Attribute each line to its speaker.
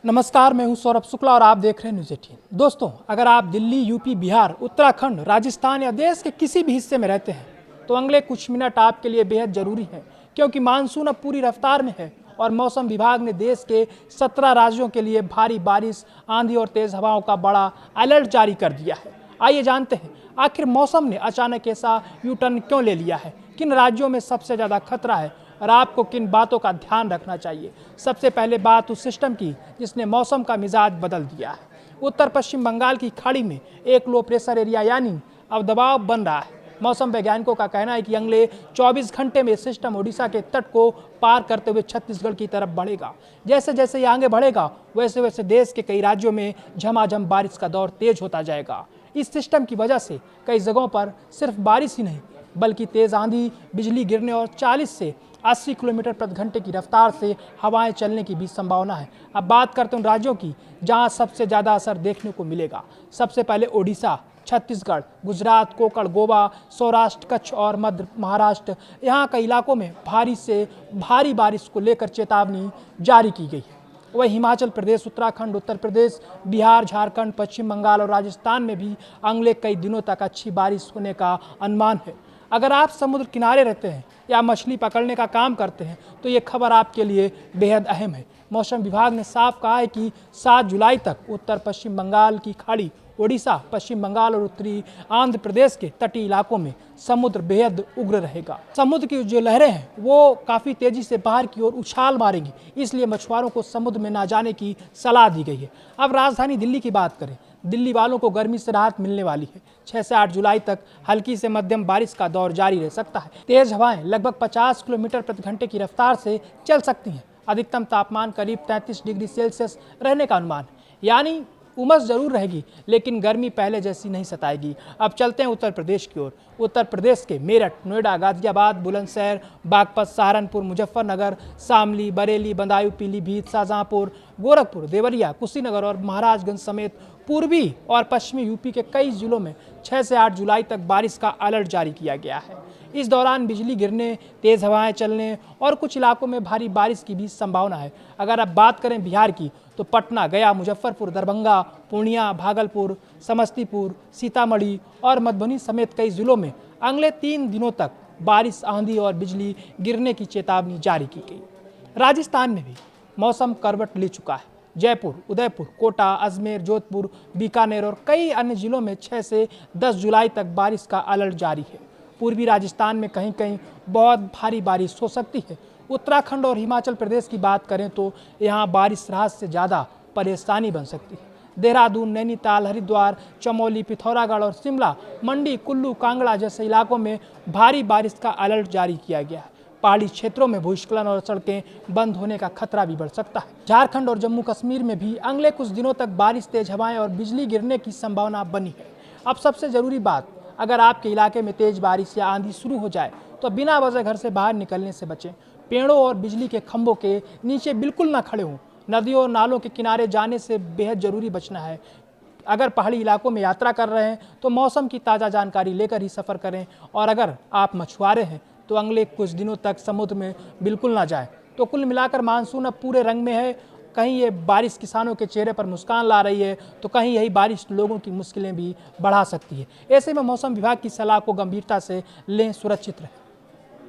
Speaker 1: नमस्कार, मैं हूं सौरभ शुक्ला और आप देख रहे हैं न्यूज़ 18। दोस्तों, अगर आप दिल्ली, यूपी, बिहार, उत्तराखंड, राजस्थान या देश के किसी भी हिस्से में रहते हैं तो अगले कुछ मिनट आपके लिए बेहद ज़रूरी है, क्योंकि मानसून अब पूरी रफ्तार में है और मौसम विभाग ने देश के 17 राज्यों के लिए भारी बारिश, आंधी और तेज़ हवाओं का बड़ा अलर्ट जारी कर दिया है। आइए जानते हैं आखिर मौसम ने अचानक ऐसा यू टर्न क्यों ले लिया है, किन राज्यों में सबसे ज़्यादा खतरा है और आपको किन बातों का ध्यान रखना चाहिए। सबसे पहले बात उस सिस्टम की जिसने मौसम का मिजाज बदल दिया है। उत्तर पश्चिम बंगाल की खाड़ी में एक लो प्रेशर एरिया यानी अब दबाव बन रहा है। मौसम वैज्ञानिकों का कहना है कि अगले 24 घंटे में सिस्टम ओडिशा के तट को पार करते हुए छत्तीसगढ़ की तरफ बढ़ेगा। जैसे जैसे ये आगे बढ़ेगा वैसे वैसे देश के कई राज्यों में झमाझम बारिश का दौर तेज होता जाएगा। इस सिस्टम की वजह से कई जगहों पर सिर्फ बारिश ही नहीं बल्कि तेज आंधी, बिजली गिरने और 40 से 80 किलोमीटर प्रति घंटे की रफ्तार से हवाएं चलने की भी संभावना है। अब बात करते हैं उन राज्यों की जहां सबसे ज़्यादा असर देखने को मिलेगा। सबसे पहले ओडिशा, छत्तीसगढ़, गुजरात, कोंकण, गोवा, सौराष्ट्र, कच्छ और मध्य महाराष्ट्र, यहाँ कई इलाकों में भारी से भारी बारिश को लेकर चेतावनी जारी की गई है। वही हिमाचल प्रदेश, उत्तराखंड, उत्तर प्रदेश, बिहार, झारखंड, पश्चिम बंगाल और राजस्थान में भी अगले कई दिनों तक अच्छी बारिश होने का अनुमान है। अगर आप समुद्र किनारे रहते हैं या मछली पकड़ने का काम करते हैं तो ये खबर आपके लिए बेहद अहम है। मौसम विभाग ने साफ कहा है कि 7 जुलाई तक उत्तर पश्चिम बंगाल की खाड़ी, ओडिशा, पश्चिम बंगाल और उत्तरी आंध्र प्रदेश के तटीय इलाकों में समुद्र बेहद उग्र रहेगा। समुद्र की जो लहरें हैं वो काफ़ी तेजी से बाहर की ओर उछाल मारेंगी, इसलिए मछुआरों को समुद्र में ना जाने की सलाह दी गई है। अब राजधानी दिल्ली की बात करें, दिल्ली वालों को गर्मी से राहत मिलने वाली है। 6 से 8 जुलाई तक हल्की से मध्यम बारिश का दौर जारी रह सकता है। तेज हवाएं लगभग 50 किलोमीटर प्रति घंटे की रफ्तार से चल सकती हैं। अधिकतम तापमान करीब 33 डिग्री सेल्सियस रहने का अनुमान है, यानी उमस जरूर रहेगी लेकिन गर्मी पहले जैसी नहीं सताएगी। अब चलते हैं उत्तर प्रदेश की ओर। उत्तर प्रदेश के मेरठ, नोएडा, गाजियाबाद, बुलंदशहर, बागपत, सहारनपुर, मुजफ्फरनगर, शामली, बरेली, बदायूं, पीलीभीत, शाहजहांपुर, गोरखपुर, देवरिया, कुशीनगर और महाराजगंज समेत पूर्वी और पश्चिमी यूपी के कई जिलों में 6 से 8 जुलाई तक बारिश का अलर्ट जारी किया गया है। इस दौरान बिजली गिरने, तेज हवाएं चलने और कुछ इलाकों में भारी बारिश की भी संभावना है। अगर अब बात करें बिहार की तो पटना, गया, मुजफ्फरपुर, दरभंगा, पूर्णिया, भागलपुर, समस्तीपुर, सीतामढ़ी और मधुबनी समेत कई जिलों में अगले 3 दिनों तक बारिश, आंधी और बिजली गिरने की चेतावनी जारी की गई। राजस्थान में भी मौसम करवट ले चुका है। जयपुर, उदयपुर, कोटा, अजमेर, जोधपुर, बीकानेर और कई अन्य जिलों में 6 से 10 जुलाई तक बारिश का अलर्ट जारी है। पूर्वी राजस्थान में कहीं कहीं बहुत भारी बारिश हो सकती है। उत्तराखंड और हिमाचल प्रदेश की बात करें तो यहाँ बारिश राहत से ज़्यादा परेशानी बन सकती है। देहरादून, नैनीताल, हरिद्वार, चमोली, पिथौरागढ़ और शिमला, मंडी, कुल्लू, कांगड़ा जैसे इलाकों में भारी बारिश का अलर्ट जारी किया गया है। पहाड़ी क्षेत्रों में भूस्खलन और सड़कें बंद होने का खतरा भी बढ़ सकता है। झारखंड और जम्मू कश्मीर में भी अगले कुछ दिनों तक बारिश, तेज हवाएं और बिजली गिरने की संभावना बनी है। अब सबसे ज़रूरी बात, अगर आपके इलाके में तेज बारिश या आंधी शुरू हो जाए तो बिना वजह घर से बाहर निकलने से बचें। पेड़ों और बिजली के खंभों के नीचे बिल्कुल ना खड़े हों। नदियों और नालों के किनारे जाने से बेहद ज़रूरी बचना है। अगर पहाड़ी इलाकों में यात्रा कर रहे हैं तो मौसम की ताज़ा जानकारी लेकर ही सफ़र करें और अगर आप मछुआरे हैं तो अगले कुछ दिनों तक समुद्र में बिल्कुल ना जाएं। तो कुल मिलाकर मानसून अब पूरे रंग में है। कहीं ये बारिश किसानों के चेहरे पर मुस्कान ला रही है तो कहीं यही बारिश लोगों की मुश्किलें भी बढ़ा सकती है। ऐसे में मौसम विभाग की सलाह को गंभीरता से लें, सुरक्षित रहें।